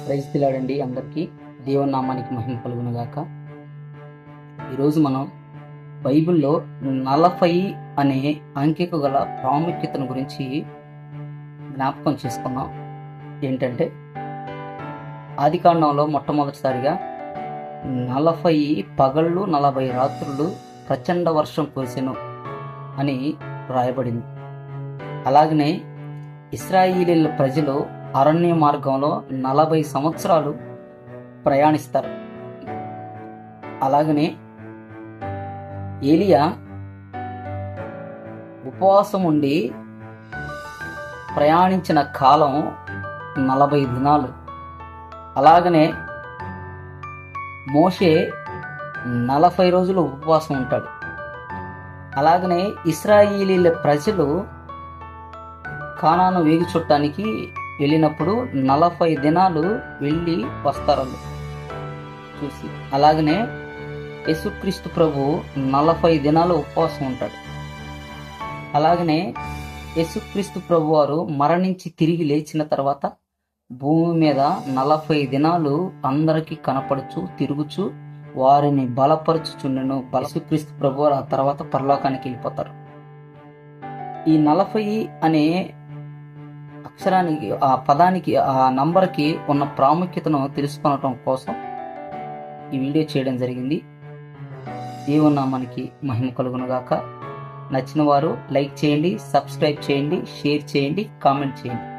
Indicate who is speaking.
Speaker 1: Praise తిలాడండి అందరికీ. దేవుని నామానికి మహిమ కలుగును గాక. ఈరోజు మనం బైబిల్లో 40 అనే అంకెకు గల ప్రాముఖ్యతను గురించి జ్ఞాపకం చేసుకున్నాం. ఏంటంటే ఆదికాండంలో మొట్టమొదటిసారిగా 40 పగళ్ళు 40 రాత్రులు ప్రచండ వర్షం కురిసెను అని రాయబడింది. అలాగనే ఇశ్రాయేలీయుల ప్రజలు అరణ్య మార్గంలో 40 సంవత్సరాలు ప్రయాణిస్తారు. అలాగనే ఏలియా ఉపవాసం ఉండి ప్రయాణించిన కాలం 40 దినాలు. అలాగనే మోషే 40 రోజులు ఉపవాసం ఉంటాడు. అలాగనే ఇశ్రాయేలీయుల ప్రజలు కానాను వేగు చుట్టానికి వెళ్ళినప్పుడు 40 దినాలు వెళ్ళి వస్తారు చూసి. అలాగనే యేసుక్రీస్తు ప్రభు 40 దినాలు ఉపవాసం ఉంటాడు. అలాగనే యేసుక్రీస్తు ప్రభు వారు మరణించి తిరిగి లేచిన తర్వాత భూమి మీద 40 దినాలు అందరికీ కనపడుచు తిరుగుచు వారిని బలపరచుచుండెను. యేసుక్రీస్తు ప్రభు వారు ఆ తర్వాత పరలోకానికి వెళ్ళిపోతారు. ఈ 40 అనే అక్షరానికి, ఆ పదానికి, ఆ నంబర్కి ఉన్న ప్రాముఖ్యతను తెలుసుకోవటం కోసం ఈ వీడియో చేయడం జరిగింది. దేవుని నామానికి మహిమ కలుగును గాక. నచ్చిన వారు లైక్ చేయండి, సబ్స్క్రైబ్ చేయండి, షేర్ చేయండి, కామెంట్ చేయండి.